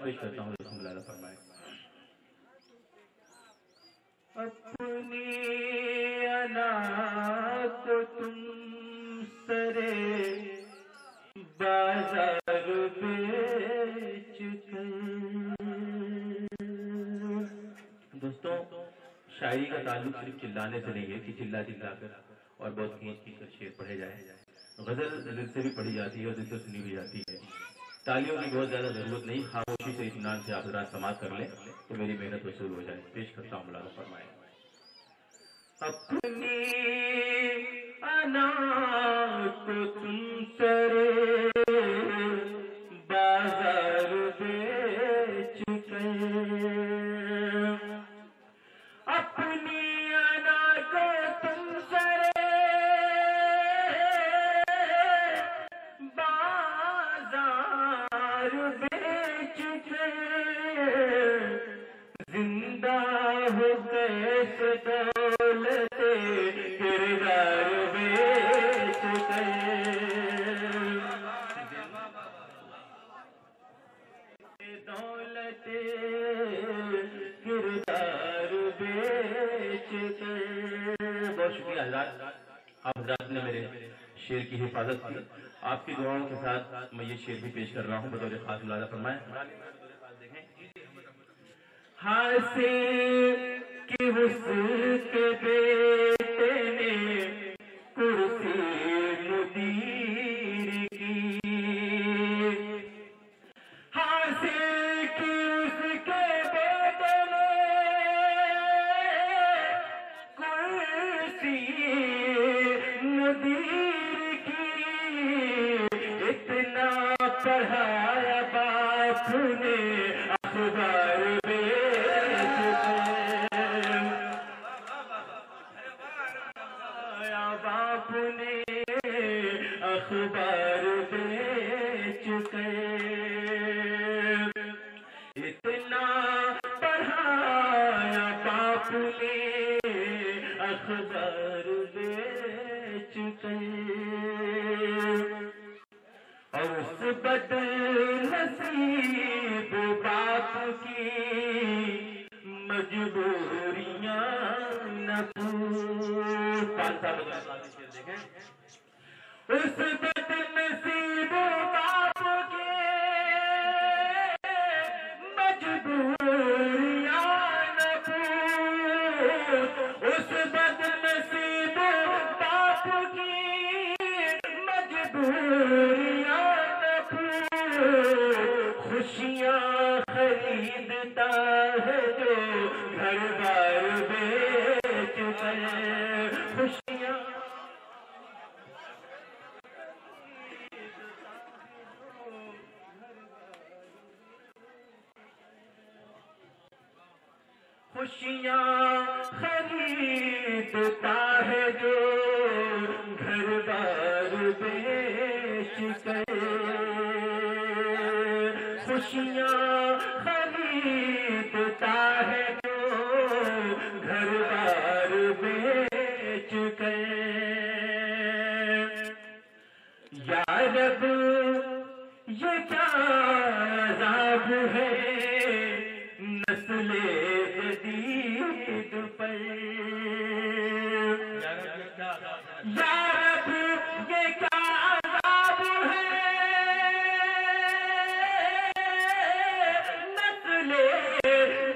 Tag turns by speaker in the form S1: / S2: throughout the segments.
S1: پیش کرتا ہوں، رسول اللہ فرمائے اپنی انا کو تم سرے بازار بیچ کر۔ دوستوں شاعری کا تعلق صرف چلانے سے نہیں ہے کہ چلا چلا کر اور بہت کھینچ کھینچ کر شعر پڑھے جائے، غزل دل سے بھی پڑھی جاتی ہے اور دل سے سنی بھی جاتی ہے۔ تالیوں کی بہت زیادہ ضرورت نہیں، خاموشی سے اطمینان سے آپ حضرات سماعت کر لیں تو میری محنت وصول ہو جائے۔ پیش کرتا ہوں، مولانا فرمائے اپنی انا کو تم سرے بازار بیچ کر، اپنی انا کو تم سرے بازار بیچ کر، زندہ ہو کیسے دولت کردار بیچ کر، دولت کردار بیچ کر۔ بہت شکریہ حضرات، آپ حضرات نے میرے شعر کی حفاظت کی۔ آپ کی دعاؤں کے ساتھ میں یہ شعر بھی پیش کر رہا ہوں بطور خاص ملاحظہ فرمائیں۔ حاصل کی حسن کے بیٹے نے کرسی مدیر کی، حاصل کی اس کے بیٹے نے کرسی مدیر کی، اتنا پڑھایا باپ نے اخبار باپ نے اخبار بیچ کر، اتنا پڑھایا باپ نے اخبار بیچ کر، اور اس بد نصیب باپ کی مجبوریاں نہ اس بد نصیب باپ کے مجبوریاں نہ پوچھ، اس بد نصیب باپ کی مجبوریاں نہ پوچھ، خوشیاں خریدتا ہے جو گھر بار بیچ کر، خوشیاں خوشیاں خریدتا ہے جو گھر بار بیچ کر، خوشیاں خریدتا ہے جو گھر بار بیچ کر، یا رب یہ کیا عذاب ہے نسل جدید پر، یا رب یہ کیا عذاب ہے نسل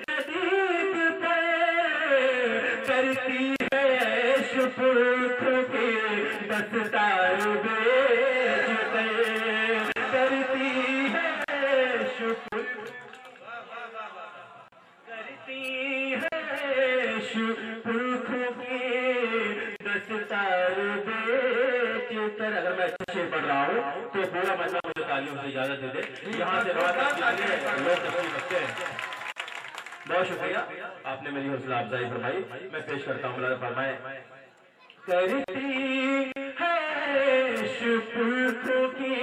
S1: جدید پر، کرتی ہے شکر کے دستار بیچ کر، کرتی ہے شکر، کرتی ہے شکر کے دستار بیچ کر۔ اگر میں اچھا شعر پڑھ رہا ہوں تو پورا مطلب مجھے تعلیم سے اجازت دے دے، یہاں سے بات لوگ تشریف رکھتے ہیں۔ بہت شکریہ، آپ نے میری حوصلہ افزائی فرمائی۔ میں پیش کرتا ہوں، مولانا فرمائے کرتی ہے شکر کی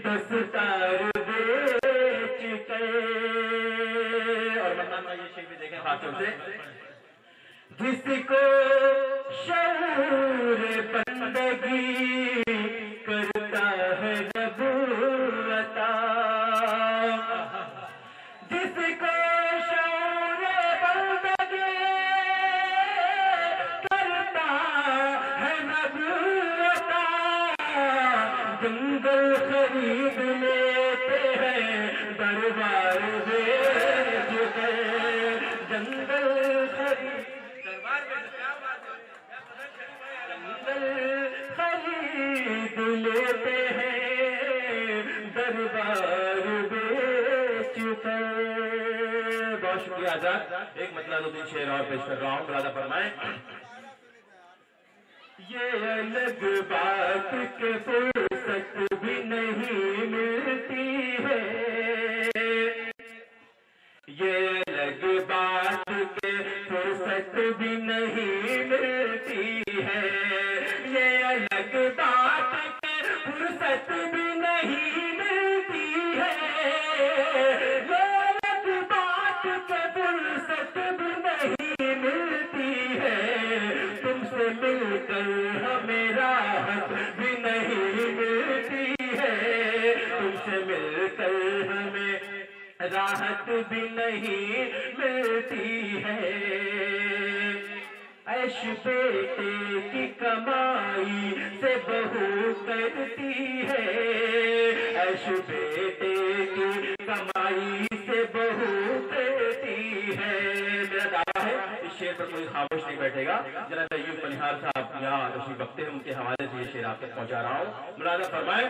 S1: دستار بیچ کر، اور مولانا یہ شعر بھی دیکھیں خاصوں سے، جس کو شعور بندگی کرتا ہے رب عطا، دربار بیچ کر جنگل خرید لیتے ہیں دربار بیچ کر. بہت شکریہ آزاد. ایک مطلب دو تین شعر اور پیش کر رہا ہوں. مرادہ فرمائیں. یہ الگ بات کے فرصت بھی نہیں ملتی ہے, یہ الگ بات کے فرصت بھی نہیں ملتی ہے, یہ الگ بات کے فرصت بھی نہیں ملتی ہے, یہ الگ بات کے فرصت بھی نہیں ملتی ہے, تم سے مل کر ہمیں راحت بھی نہیں ملتی ہے, تم سے مل کر ہمیں راحت بھی نہیں ملتی ہے. عیش بیٹے کی کمائی سے بہو کرتی ہے, عیش بیٹے کی کمائی سے بہو کرتی ہے. میرا دعویٰ ہے اس شعر پر کوئی خاموش نہیں بیٹھے گا. جناب ایوب منہار صاحب یہاں تشریف رکھتے ہیں, ان کے حوالے سے یہ شعر آپ تک پہنچا رہا ہوں. مرادہ فرمائیں.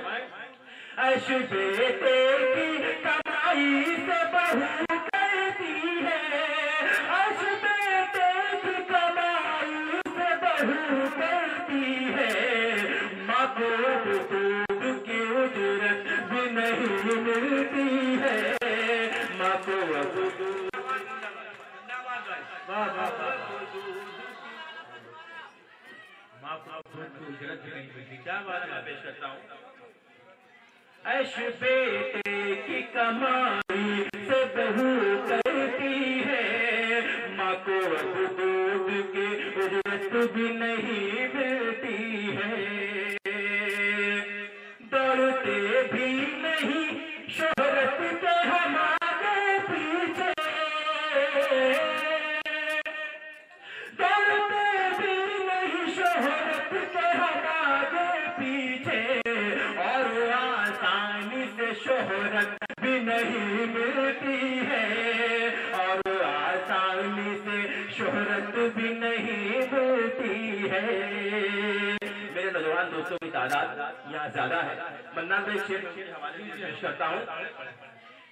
S1: عیش بیٹے کی کمائی سے بہو کرتی ہے, عیش بیٹے کی کمائی سے بہو کرتی ہے, ماں کو دودھ کی اجرت بھی نہیں ملتی ہے, ماں کو اجرت بھی نہیں ملتی. کیا بات ہے, پیش کرتا ہوں. عیش بیٹے کی کمائی سے بہو کرتی ہے, ماں کو اب دودھ کی اجرت بھی نہیں ملتی ہے, دوڑتے بھی نہیں شہرت کے ہمارے پیچھے, دوڑتے بھی نہیں شہرت کے ہمارے پیچھے, اور آسانی سے شہرت بھی نہیں ملتی ہے, اور آسانی سے شہرت بھی نہیں ملتی ہے. میرے نوجوان دوستوں کی تعداد یہاں زیادہ ہے. منان بھائی شعر کے حوالے سے پیش کرتا ہوں.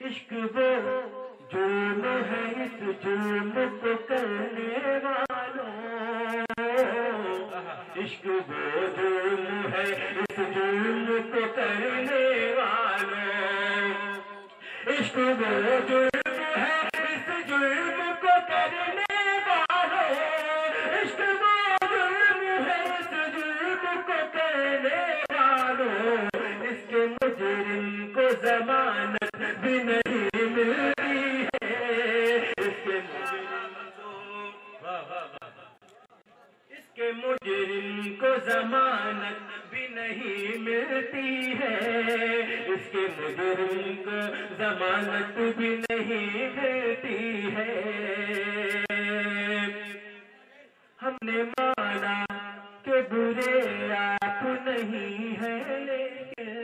S1: عشق وہ جرم ہے اس جرم کو کرنے والوں, عشق وہ جرم ہے اس جرم کو کرنے والوں, عشق وہ جرم ہے اس جرم کو کرنے والوں, عشق وہ جرم ہے اس جرم کو کرنے والوں, اس کے مجرم کو ضمانت بھی نہیں ملتی ہے, اس کے مجرم کو ضمانت بھی نہیں ملتی ہے, اس کے مجرم کو ضمانت بھی نہیں ملتی ہے. ہم نے مانا کہ برے آپ نہیں ہیں, لیکن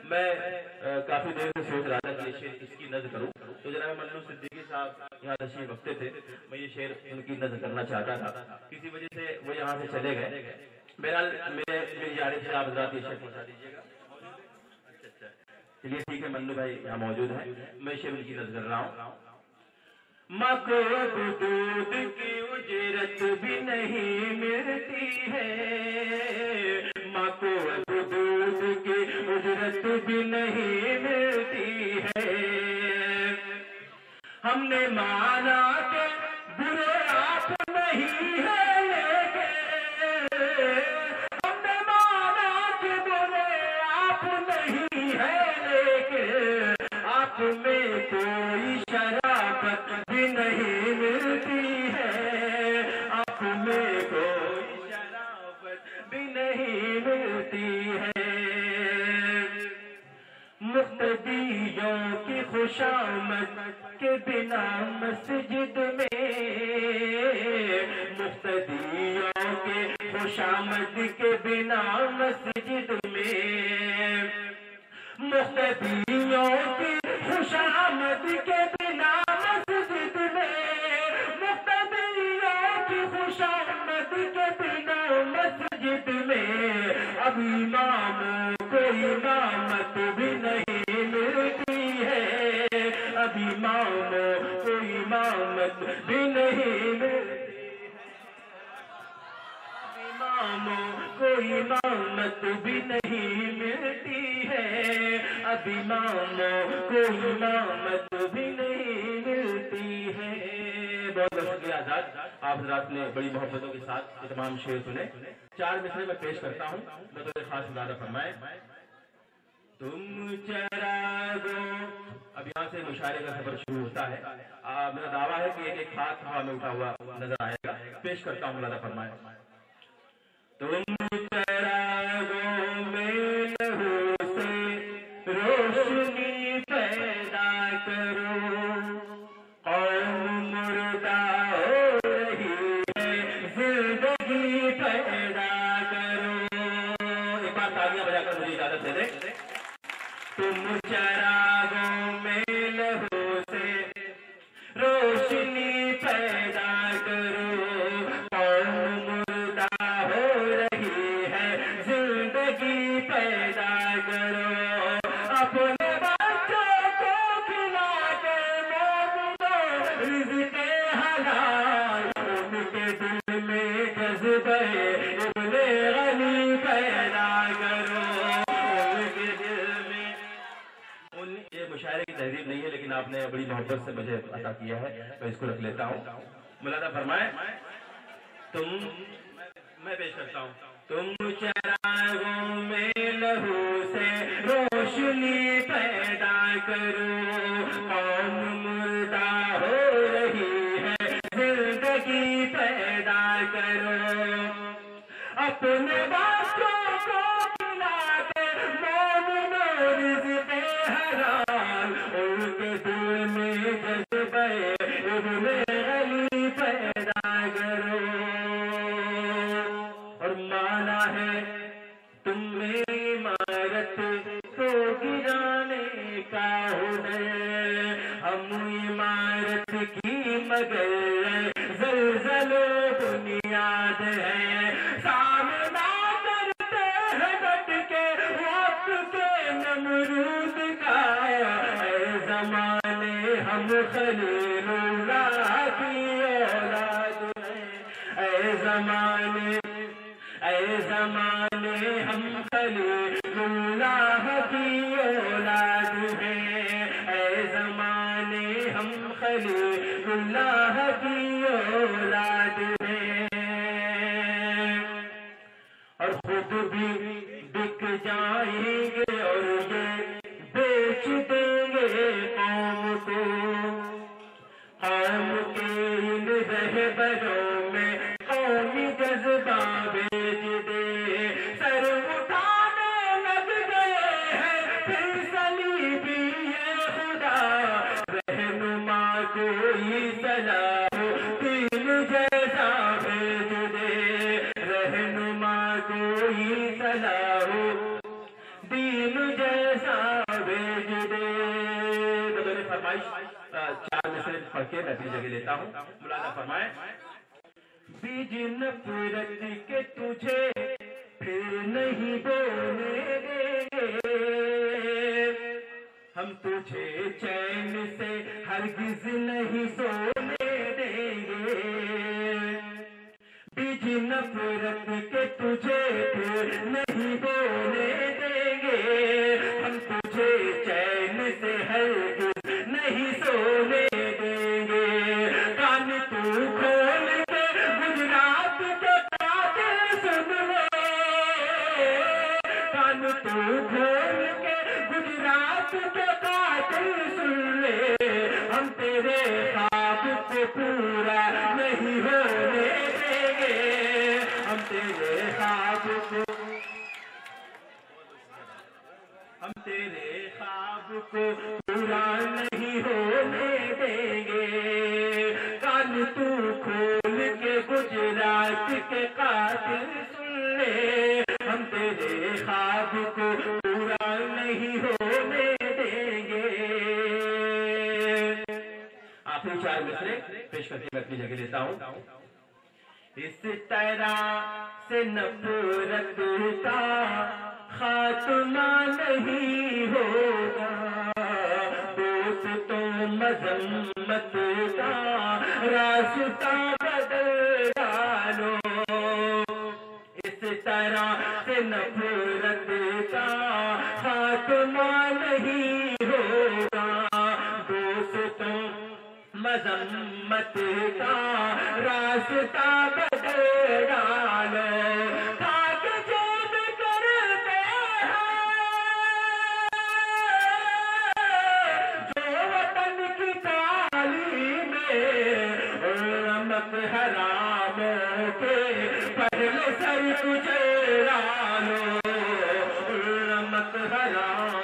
S1: میں کافی دیر سے سوچ رہا تھا کہ یہ شعر کس کی نظر کروں, تو جناب منو صدیقی صاحب یہاں تشریف رکھتے تھے, میں یہ شعر ان کی نظر کرنا چاہتا تھا, کسی وجہ سے وہ یہاں سے چلے گئے. بہرحال میری جانب سے آپ حضرات یہ شعر پہنچا دیجیے گا. اچھا چلیے ٹھیک ہے, منو بھائی یہاں موجود ہیں, میں شعر ان کی نظر کر رہا ہوں. ماں کو دودھ کی اجرت بھی نہیں ملتی ہے, ماں کو دودھ کی اجرت بھی نہیں ملتی ہے, ہم نے مانا کہ برے آپ نہیں ہے, لیکن ہم نے مانا کہ برے آپ نہیں ہے, لیکن آپ میں کوئی شرافت بھی نہیں ملتی ہے, آپ میں کوئی شرافت بھی نہیں ملتی ہے. مقتدیوں کی خوشامد کے بنا مسجد میں, مقتدیوں کے خوشامد کے بنا مسجد میں, مقتدیوں کی خوشامد کے بنا مسجد میں، مقتدیوں کی خوشامد کے بنا مسجد میں، اب اماموں کو امامت بھی نہیں ملتی ہے، اب اماموں کو امامت بھی نہیں ملتی، اماموں کو امامت بھی نہیں ملتی ہے، اب اماموں کو امامت بھی نہیں ملتی ہے۔ بہت بہت شکریہ آزاد، آپ حضرات نے بڑی محبتوں کے ساتھ یہ تمام شعر سنے۔ 4 مصرے میں پیش کرتا ہوں، بطور خاص ملاحظہ فرمائیں۔ تم چراغوں، اب یہاں سے مشاعرے کا سفر شروع ہوتا ہے۔ میرا دعویٰ ہے کہ ایک ہاتھ ہوا میں اٹھا ہوا نظر آئے گا، پیش کرتا ہوں، ملاحظہ فرمائیں۔ تم چراغوں میں لہو سے روشنی پیدا کرو، قوم مردہ ہو رہی ہے زندگی پیدا کرو۔ ایک بار تالیاں بجا کر مجھے اجازت دے دیں۔ تم چراغوں میں لہو سے روشنی پیدا کرو، قوم مردہ ہو رہی ہے زندگی پیدا کرو، اپنے بچوں کو کھلا کے مومنوں رزق حلال، ان کے دل میں جذبہ ابن غنی پیدا کرو، ان کے دل میں یہ مشاعرے کی تہذیب نہیں ہے، لیکن آپ نے بڑی محبت سے مجھے عطا کیا ہے، میں اس کو رکھ لیتا ہوں۔ ملاحظہ فرمائیں۔ میں پیش کرتا ہوں۔ تم چراغوں میں لہو سے روشنی پیدا کرو، قوم مردہ ہو رہی ہے زندگی پیدا کرو، اپنے بچوں کو کھلا کے مومنوں رزق حلال، ان کے دل میں جذبہ ابن غنی پیدا کرو، اور مانا ہے تم میں عمارت کو گرانے کا ہنر، ہم عمارت کی مگر زلزل بنیاد ہے، سامنا کرتے ہیں ڈٹ کے وقت کے نمرود کا، اے زمانے ہم خلیل اللہ کی اولاد ہیں، اے زمانے ہم خلیل اللہ کی اولاد ہیں، اے زمانے ہم خلیل اللہ کی اولاد ہیں، اور خود بھی بک جائیں گے اور یہ بیچ دیں گے قوم کو، قوم کے ان رہبروں میں قومی جذبہ بیچ دے، سر اٹھانے لگ گئے ہیں پھر صلیبی خدا، رہنما کوئی صلاح دین جیسا بھیج دے، رہنما کوئی صلاح دین جیسا بھیج دے۔ بطور فرمائش 4 مصرے پڑھ کے میں اپنی جگہ لیتا ہوں، ملاحظہ فرمائیں۔ بیج نفرت کے تجھے پھر نہیں بونے دیں گے، ہم تجھے چین سے ہرگز نہیں سونے دیں گے، بیج نفرت کے تجھے پھر نہیں بونے دیں گے، ہم تجھے چین سے ہرگز نہیں سونے دیں گے، کان تو کھول کے گجرات کے قاتل سن لے، کان تو کھول کے گجرات کے قاتل سن لے، ہم تیرے خواب کو پورا نہیں ہونے دیں گے، ہم تیرے خواب کو پورا نہیں ہونے دیں گے، کان تو کھول کے گجرات کے قاتل سن لے، ہم تیرے خواب کو پورا نہیں ہونے دیں گے. آخری 4 مصرے پیش کر کے میں اپنی جگہ لیتا ہوں. اس طرح سے نفرت کا خاتمہ نہیں ہوگا, دوستوں مذمت کا راستہ بدل ڈالو. اس طرح سے نفرت کا خاتمہ نہیں ہوگا, دوستوں مذمت کا راستہ بدل ڈالو. خاک جب کرتے ہیں جو وطن کی تعلیم رمت حراموں کے پہلے سر کچلا لو. رمت حرام